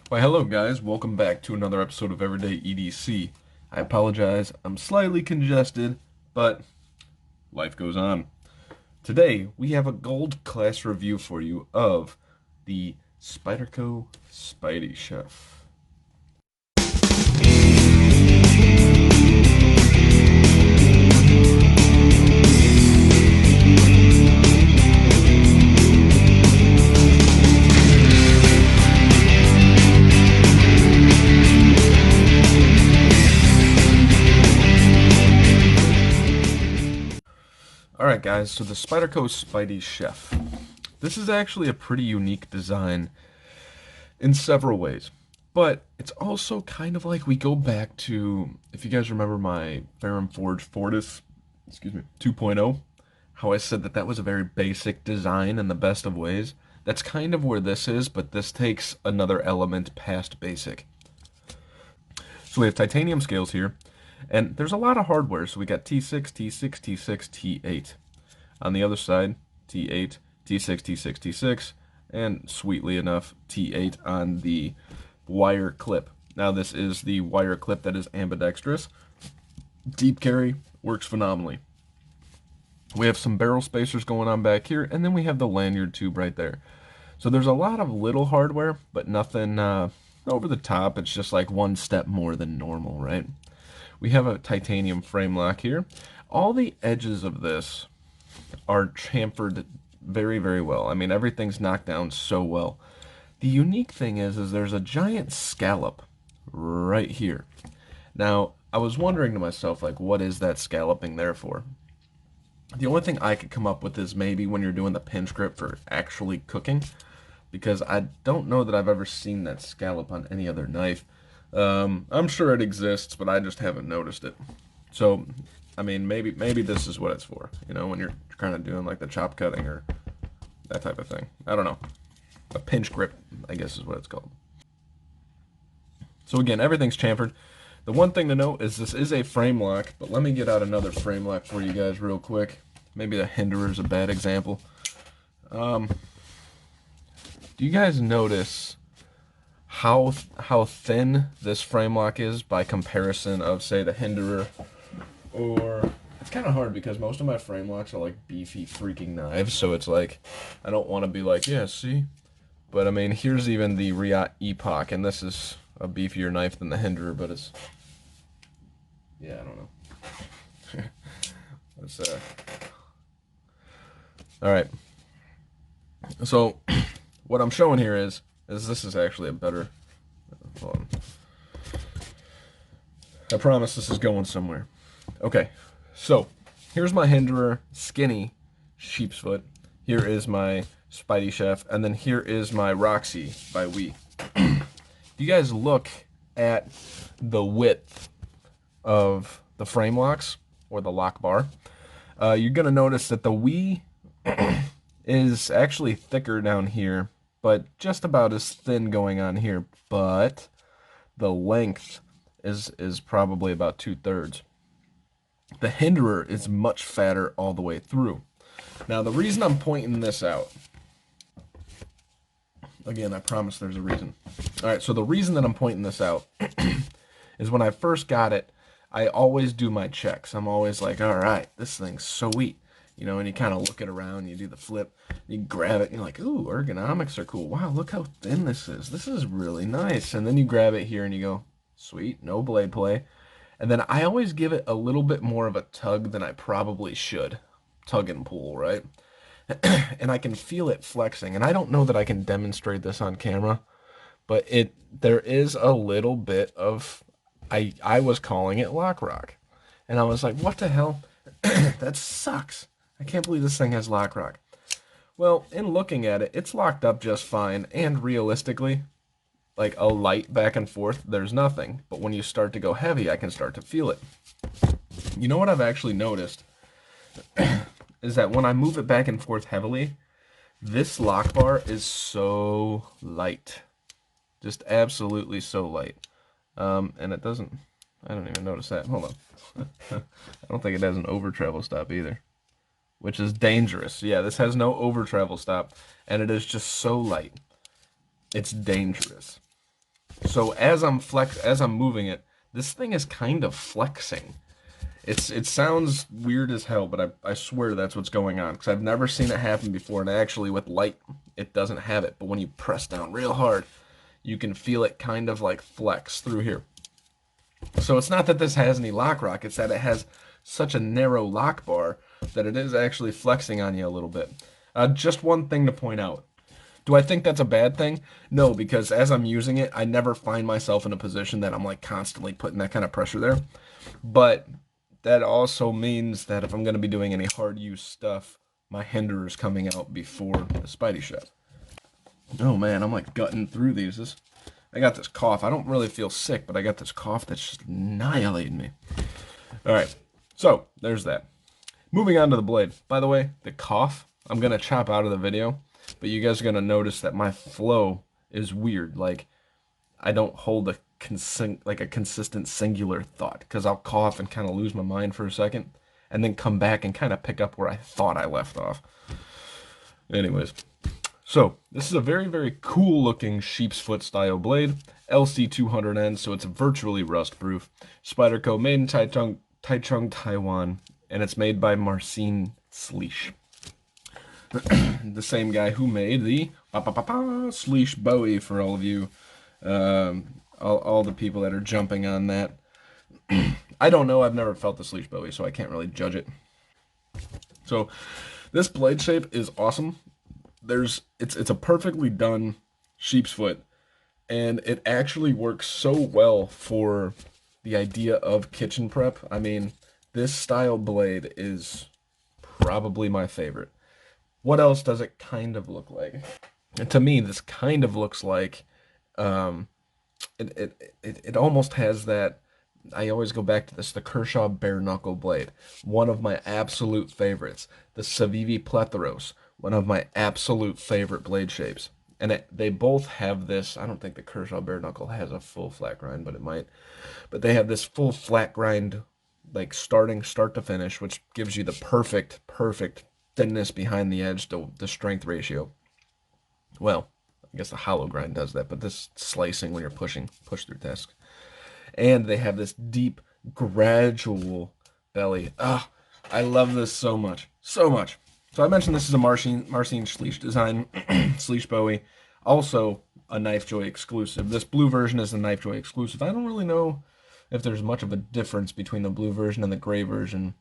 Why, hello guys, welcome back to another episode of Everyday EDC. I apologize, I'm slightly congested, but life goes on. Today, we have a gold class review for you of the Spyderco Spydiechef. Alright guys, so the Spyderco Spydiechef. This is actually a pretty unique design in several ways. But it's also kind of like we go back to, if you guys remember my Ferrum Forge Fortis, 2.0, how I said that that was a very basic design in the best of ways. That's kind of where this is, but this takes another element past basic. So we have titanium scales here, and there's a lot of hardware. So we got T6, T6, T6, T8. On the other side, T8, T6, T6, T6, and sweetly enough, T8 on the wire clip. Now this is the wire clip that is ambidextrous. Deep carry, works phenomenally. We have some barrel spacers going on back here, and then we have the lanyard tube right there. So there's a lot of little hardware, but nothing over the top. It's just like one step more than normal, right? We have a titanium frame lock here. All the edges of this are chamfered very, very well. I mean, everything's knocked down so well. The unique thing is there's a giant scallop right here. Now, I was wondering to myself, like, what is that scalloping there for? The only thing I could come up with is maybe when you're doing the pinch grip for actually cooking, because I don't know that I've ever seen that scallop on any other knife. I'm sure it exists, but I just haven't noticed it. So, I mean, maybe this is what it's for, you know, when you're kind of doing like the chop cutting or that type of thing. I don't know. A pinch grip, I guess is what it's called. So again, everything's chamfered. The one thing to note is this is a frame lock, but let me get out another frame lock for you guys real quick. Maybe the Hinderer is a bad example. Do you guys notice how thin this frame lock is by comparison of, say, the Hinderer? Or it's kind of hard because most of my frame locks are like beefy freaking knives, so it's like I don't want to be like, yeah, see. But I mean, here's even the Riot Epoch, and this is a beefier knife than the Hinderer, but it's, yeah, I don't know. Let's all right. So what I'm showing here is this is actually a better. Hold on. I promise this is going somewhere. Okay, so here's my Hinderer skinny sheep's foot. Here is my Spydiechef, and then here is my Roxy by Wii. If you guys look at the width of the frame locks or the lock bar, you're gonna notice that the Wii is actually thicker down here, but just about as thin going on here. But the length is probably about 2/3. The Hinderer is much fatter all the way through. Now, the reason I'm pointing this out, again, I promise there's a reason. All right, so the reason that I'm pointing this out is when I first got it, I always do my checks. I'm always like, all right, this thing's sweet. You know, and you kind of look it around, you do the flip, you grab it, and you're like, ooh, ergonomics are cool. Wow, look how thin this is. This is really nice. And then you grab it here and you go, sweet, no blade play. And then I always give it a little bit more of a tug than I probably should. Tug and pull, right? And I can feel it flexing. And I don't know that I can demonstrate this on camera, but there is a little bit of, I was calling it lock rock. And I was like, what the hell? That sucks. I can't believe this thing has lock rock. Well, in looking at it, it's locked up just fine, and realistically, like a light back and forth, there's nothing. But when you start to go heavy, I can start to feel it. You know what I've actually noticed is that when I move it back and forth heavily, this lock bar is so light. Just absolutely so light. And it doesn't, I don't even notice that. Hold on. I don't think it has an over travel stop either, which is dangerous. Yeah, this has no over travel stop, and it is just so light. It's dangerous. So as I'm moving it, this thing is kind of flexing. It sounds weird as hell, but I swear that's what's going on because I've never seen it happen before. And actually, with light, it doesn't have it. But when you press down real hard, you can feel it kind of like flex through here. So it's not that this has any lock rock; it's that it has such a narrow lock bar that it is actually flexing on you a little bit. Just one thing to point out. Do I think that's a bad thing? No, because as I'm using it, I never find myself in a position that I'm like constantly putting that kind of pressure there. But that also means that if I'm going to be doing any hard use stuff, my hinder is coming out before the Spydiechef. Oh man, I'm like gutting through these. I got this cough. I don't really feel sick, but I got this cough that's just annihilating me. All right, so there's that. Moving on to the blade. By the way, the cough, I'm going to chop out of the video, but you guys are going to notice that my flow is weird. Like, I don't hold a consistent singular thought because I'll cough and kind of lose my mind for a second and then come back and kind of pick up where I thought I left off. Anyways, so this is a very, very cool looking sheep's foot style blade, LC200N, so it's virtually rust proof. Spyderco, made in Taichung, Taiwan, and it's made by Marcin Sleesh. The same guy who made the Sleesh Bowie for all of you, all the people that are jumping on that. I don't know. I've never felt the Sleesh Bowie, so I can't really judge it. So this blade shape is awesome. It's a perfectly done sheep's foot, and it actually works so well for the idea of kitchen prep. I mean, this style blade is probably my favorite. What else does it kind of look like? And to me, this kind of looks like it almost has that. I always go back to this, the Kershaw bare knuckle blade, one of my absolute favorites. The Civivi Plethoros, one of my absolute favorite blade shapes. And they both have this. I don't think the Kershaw bare knuckle has a full flat grind, but it might. But they have this full flat grind, like start to finish, which gives you the perfect thinness behind the edge, the strength ratio. Well, I guess the hollow grind does that, but this slicing when you're push through tasks. And they have this deep, gradual belly. Ah, I love this so much. So much. So I mentioned this is a Marcin Sleesh design, Sleesh Bowie. Also a Knife Joy exclusive. This blue version is a Knife Joy exclusive. I don't really know if there's much of a difference between the blue version and the gray version.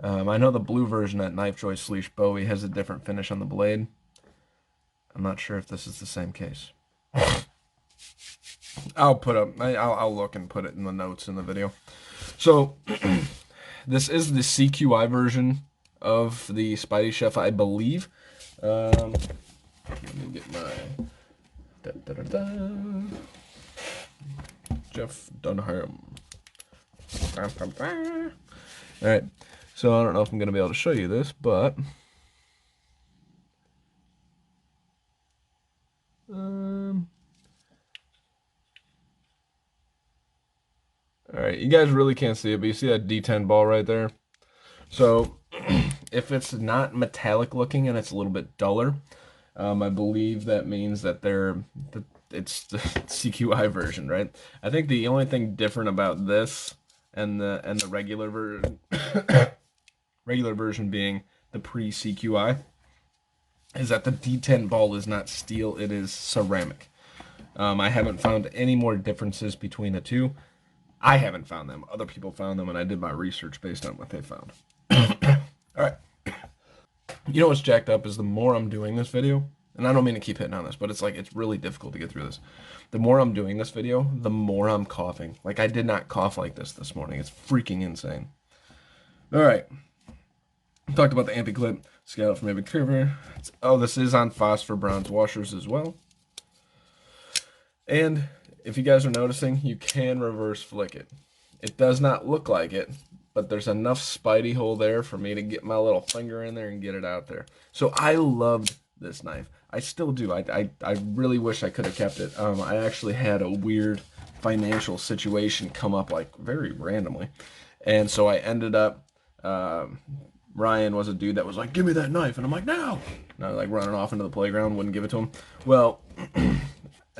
I know the blue version at Knife Joy Sleesh Bowie has a different finish on the blade. I'm not sure if this is the same case. I'll look and put it in the notes in the video. So this is the CQI version of the Spydiechef, I believe. Let me get my Jeff Dunham. All right. So I don't know if I'm going to be able to show you this, but all right, you guys really can't see it, but you see that D10 ball right there? So if it's not metallic looking and it's a little bit duller, I believe that means that it's the CQI version, right? I think the only thing different about this and the regular version, regular version being the pre-CQI, is that the D10 ball is not steel, it is ceramic. I haven't found any more differences between the two. I haven't found them. Other people found them, and I did my research based on what they found. All right. You know what's jacked up is the more I'm doing this video, and I don't mean to keep hitting on this, but it's really difficult to get through this. The more I'm doing this video, the more I'm coughing. Like, I did not cough like this morning. It's freaking insane. All right. I talked about the anti-clip, scale from Avid Curver. Oh, this is on phosphor bronze washers as well. And if you guys are noticing, you can reverse flick it. It does not look like it, but there's enough Spidey hole there for me to get my little finger in there and get it out there. So I loved this knife. I still do. I really wish I could have kept it. I actually had a weird financial situation come up like very randomly. And so I ended up, Ryan was a dude that was like, give me that knife. And I'm like, no. And I was like running off into the playground, wouldn't give it to him. Well,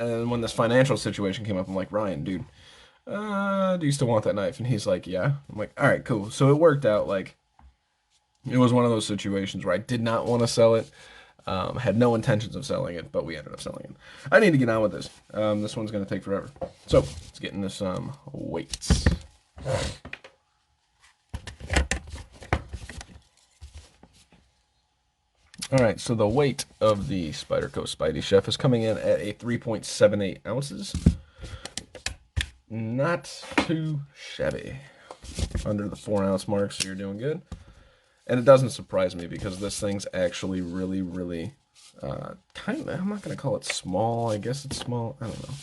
And when this financial situation came up, I'm like, Ryan, dude, do you still want that knife? And he's like, yeah. I'm like, all right, cool. So it worked out. Like, it was one of those situations where I did not want to sell it. Had no intentions of selling it, but we ended up selling it. I need to get on with this. This one's going to take forever. So let's get into some weights. All right, so the weight of the Spyderco Spydiechef is coming in at a 3.78 ounces. Not too shabby. Under the 4-ounce mark, so you're doing good. And it doesn't surprise me because this thing's actually really, really kind of, I'm not going to call it small. I guess it's small. I don't know.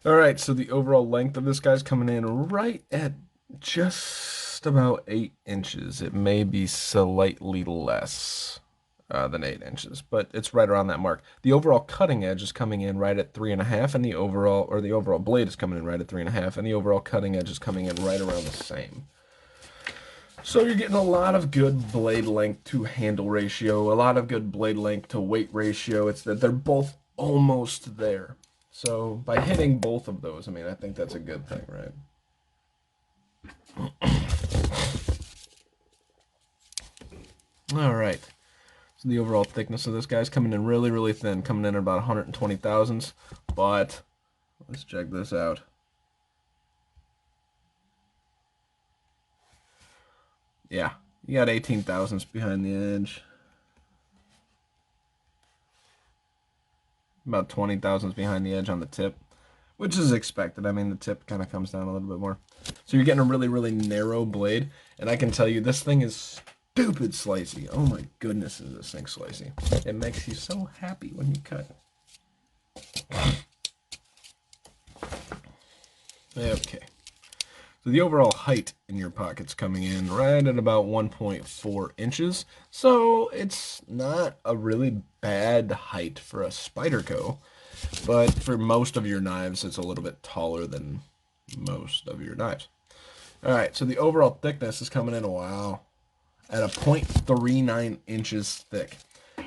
All right, so the overall length of this guy's coming in right at just about 8 inches. It may be slightly less than 8 inches, but it's right around that mark. The overall cutting edge is coming in right at 3.5, and the overall blade is coming in right at 3.5, and the overall cutting edge is coming in right around the same. So you're getting a lot of good blade length to handle ratio, a lot of good blade length to weight ratio. It's that they're both almost there. So by hitting both of those, I mean, I think that's a good thing, right? All right. So the overall thickness of this guy's coming in really, really thin, coming in at about 120 thousandths. But let's check this out. Yeah, you got 18 thousandths behind the edge. About 20 thousandths behind the edge on the tip, which is expected. I mean, the tip kind of comes down a little bit more. So you're getting a really, really narrow blade. And I can tell you, this thing is stupid slicey. Oh my goodness, is this thing slicey. It makes you so happy when you cut. Okay. So the overall height in your pocket's coming in right at about 1.4 inches. So it's not a really bad height for a Spyderco, but for most of your knives, it's a little bit taller than most of your knives. All right, so the overall thickness is coming in, wow, at a 0.39 inches thick.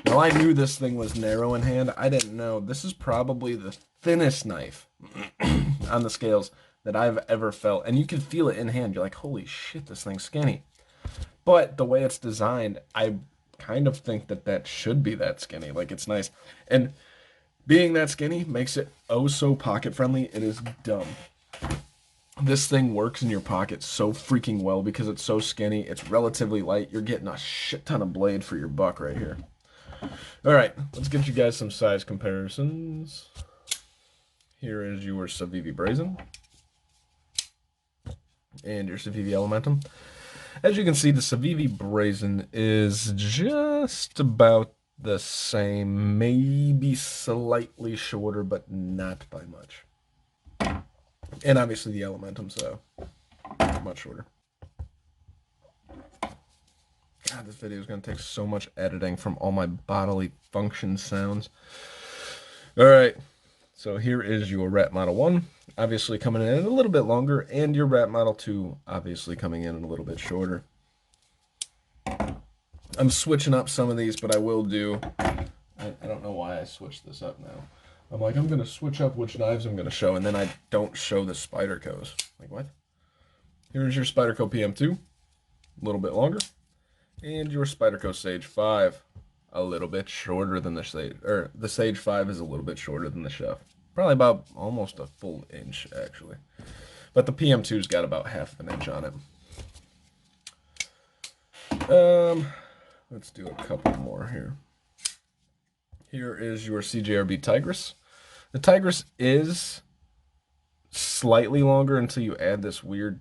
Now, I knew this thing was narrow in hand. I didn't know. This is probably the thinnest knife on the scales that I've ever felt. And you can feel it in hand. You're like, holy shit, this thing's skinny. But the way it's designed, I kind of think that that should be that skinny. Like, it's nice. And being that skinny makes it oh so pocket friendly. It is dumb. This thing works in your pocket so freaking well because it's so skinny. It's relatively light. You're getting a shit ton of blade for your buck right here. All right, let's get you guys some size comparisons. Here is your Civivi Brazen and your Civivi Elementum. As you can see, the Civivi Brazen is just about the same, maybe slightly shorter, but not by much. And obviously the Elementum's much shorter. God, this video is going to take so much editing from all my bodily function sounds. All right, so here is your Rat Model 1, obviously coming in a little bit longer, and your Rat Model 2, obviously coming in a little bit shorter. I'm switching up some of these, but I will do... I don't know why I switched this up now. I'm like, I'm going to switch up which knives I'm going to show, and then I don't show the Spydercos. Like, what? Here's your Spyderco PM2, a little bit longer. And your Spyderco Sage 5, a little bit shorter than the Sage, or the Sage 5 is a little bit shorter than the Chef. Probably about almost a full inch, actually. But the PM2's got about half an inch on it. Let's do a couple more here. Here is your CJRB Tigris. The Tigris is slightly longer until you add this weird,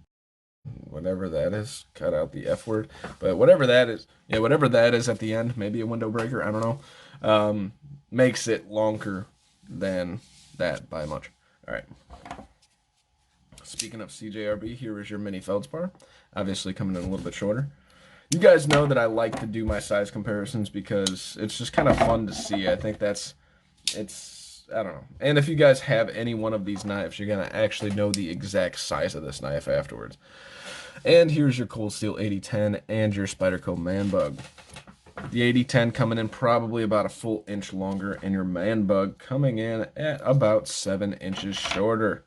whatever that is, cut out the F word, but whatever that is, yeah, whatever that is at the end, maybe a window breaker, I don't know, makes it longer than that by much. All right. Speaking of CJRB, here is your mini feldspar, obviously coming in a little bit shorter. You guys know that I like to do my size comparisons because it's just kind of fun to see. I think I don't know. And if you guys have any one of these knives, you're going to actually know the exact size of this knife afterwards. And here's your Cold Steel 8010 and your Spyderco Man Bug. The 8010 coming in probably about a full inch longer, and your man bug coming in at about 7 inches shorter.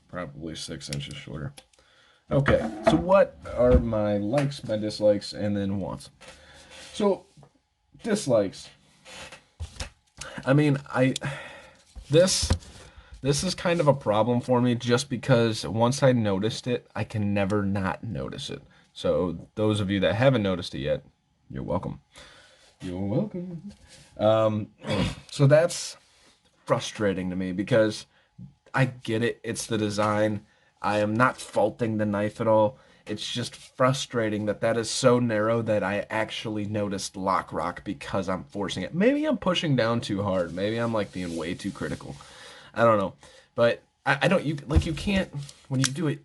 Probably 6 inches shorter. Okay, so what are my likes, my dislikes, and then wants? So, dislikes. I mean, this this is kind of a problem for me just because once I noticed it, I can never not notice it. So, those of you that haven't noticed it yet, you're welcome. You're welcome. Um, so that's frustrating to me because I get it. It's the design. I am not faulting the knife at all. It's just frustrating that that is so narrow that I actually noticed lock rock because I'm forcing it. Maybe I'm pushing down too hard. Maybe I'm like being way too critical. I don't know. But I don't, you like, you can't, when you do it,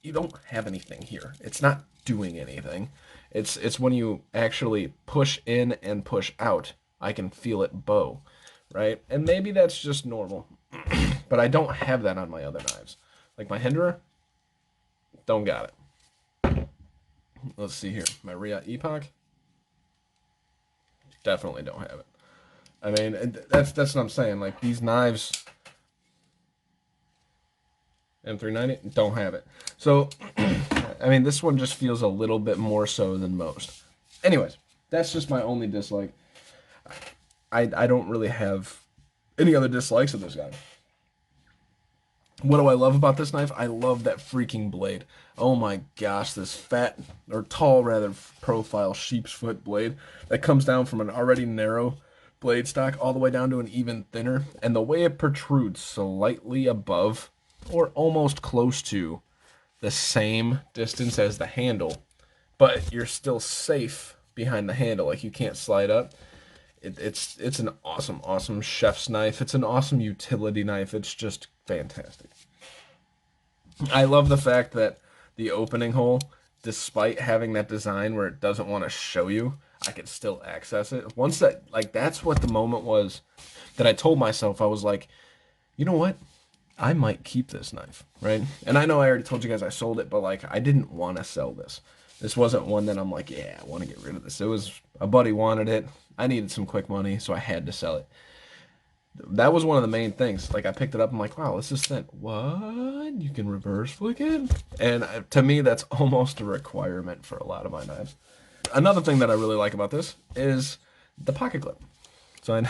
you don't have anything here. It's not doing anything. It's when you actually push in and push out, I can feel it bow, right? And maybe that's just normal. But I don't have that on my other knives. Like my Hinderer, don't got it. Let's see here. My Ria Epoch, definitely don't have it. I mean, that's what I'm saying. Like these knives, M390, don't have it. So, I mean, this one just feels a little bit more so than most. Anyways, that's just my only dislike. I don't really have any other dislikes of this guy. What do I love about this knife? I love that freaking blade. Oh my gosh, this fat, or tall rather, profile sheep's foot blade that comes down from an already narrow blade stock all the way down to an even thinner. And the way it protrudes slightly above, or almost close to, the same distance as the handle, but you're still safe behind the handle. Like you can't slide up. It's an awesome chef's knife. It's an awesome utility knife. It's just fantastic. I love the fact that the opening hole, despite having that design where it doesn't want to show you, I can still access it. Once that, like, that's what the moment was that I told myself. I was like, you know what? I might keep this knife, right? And I know I already told you guys I sold it, but like, I didn't want to sell this. This wasn't one that I'm like, yeah, I want to get rid of this. It was a buddy wanted it. I needed some quick money, so I had to sell it. That was one of the main things. Like I picked it up, I'm like, wow, this is thin. What? You can reverse flick it? And to me, that's almost a requirement for a lot of my knives. Another thing that I really like about this is the pocket clip. So I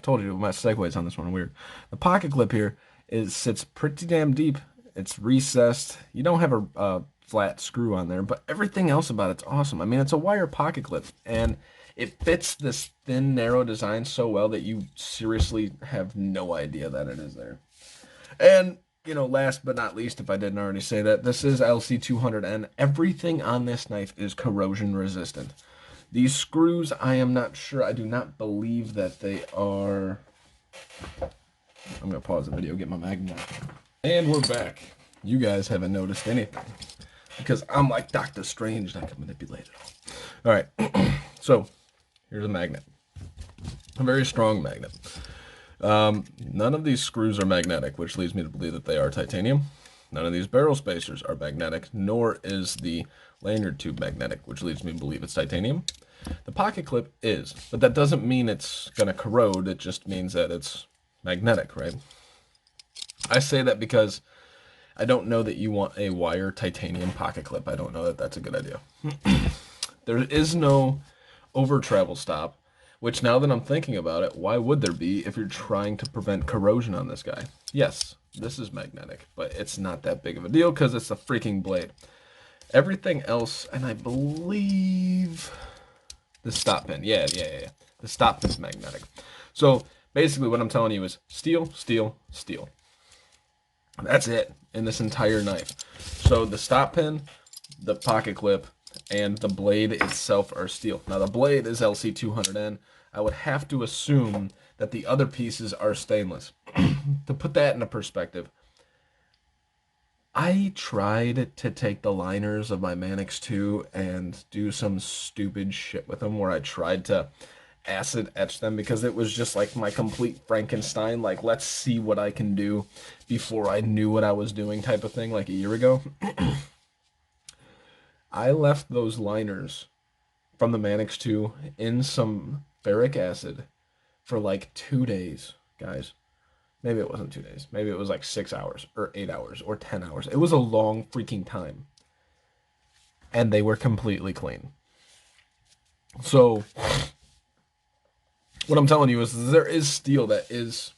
told you my segues on this one are weird. The pocket clip here sits pretty damn deep. It's recessed. You don't have a flat screw on there, but everything else about it's awesome. I mean, it's a wire pocket clip, and it fits this thin, narrow design so well that you seriously have no idea that it is there. And, you know, last but not least, if I didn't already say that, this is LC200N. Everything on this knife is corrosion resistant. These screws, I am not sure. I do not believe that they are... I'm going to pause the video, get my magnet. And we're back. You guys haven't noticed anything. Because I'm like Doctor Strange, I can manipulate it all. Alright, so here's a magnet. A very strong magnet. None of these screws are magnetic, which leads me to believe that they are titanium. None of these barrel spacers are magnetic, nor is the lanyard tube magnetic, which leads me to believe it's titanium. The pocket clip is, but that doesn't mean it's going to corrode. It just means that it's magnetic, right? I say that because I don't know that you want a wire titanium pocket clip. I don't know that that's a good idea. There is no over travel stop, which now that I'm thinking about it, why would there be if you're trying to prevent corrosion on this guy? Yes, this is magnetic, but it's not that big of a deal because it's a freaking blade. Everything else, and I believe the stop pin. Yeah. The stop pin's magnetic. So basically what I'm telling you is steel, steel, steel. That's it in this entire knife. So the stop pin, the pocket clip, and the blade itself are steel. Now the blade is LC200N. I would have to assume that the other pieces are stainless. To put that into perspective, I tried to take the liners of my Manix 2 and do some stupid shit with them where I tried to acid etch them because it was just like my complete Frankenstein, like let's see what I can do before I knew what I was doing type of thing like a year ago. I left those liners from the Manix 2 in some ferric acid for like 2 days, guys. Maybe it wasn't 2 days. Maybe it was like 6 hours or 8 hours or 10 hours. It was a long freaking time. And they were completely clean. So, what I'm telling you is there is steel that is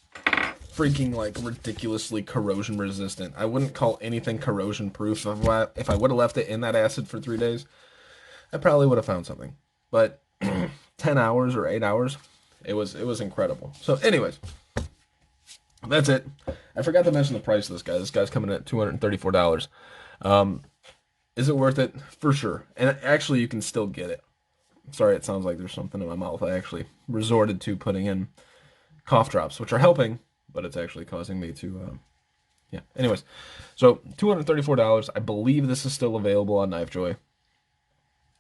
freaking like ridiculously corrosion resistant. I wouldn't call anything corrosion proof. If I would have left it in that acid for 3 days, I probably would have found something. But 10 hours or 8 hours, it was incredible. So anyways, that's it. I forgot to mention the price of this guy. This guy's coming in at $234. Is it worth it? For sure. And actually, you can still get it. Sorry, it sounds like there's something in my mouth. I actually resorted to putting in cough drops, which are helping, but it's actually causing me to, yeah. Anyways, so $234. I believe this is still available on KnifeJoy.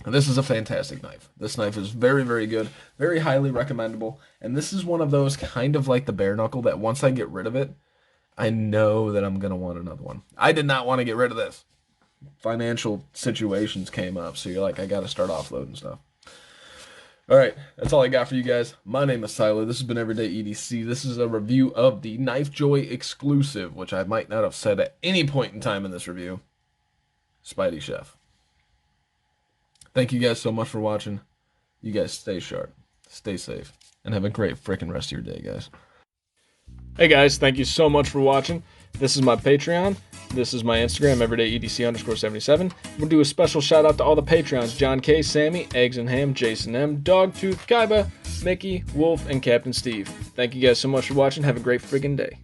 This is a fantastic knife. This knife is very, very good, very highly recommendable, and this is one of those kind of like the bare knuckle that once I get rid of it, I know that I'm going to want another one. I did not want to get rid of this. Financial situations came up, so you're like, I got to start offloading stuff. All right, that's all I got for you guys. My name is Tyler. This has been Everyday EDC. This is a review of the KnifeJoy exclusive, which I might not have said at any point in time in this review, Spydiechef. Thank you guys so much for watching. You guys stay sharp, stay safe, and have a great freaking rest of your day, guys. Hey guys, thank you so much for watching. This is my Patreon. This is my Instagram, everydayedc_77. We'll do a special shout out to all the Patreons: John K, Sammy, Eggs and Ham, Jason M, Dogtooth, Kaiba, Mickey, Wolf, and Captain Steve. Thank you guys so much for watching. Have a great freaking day.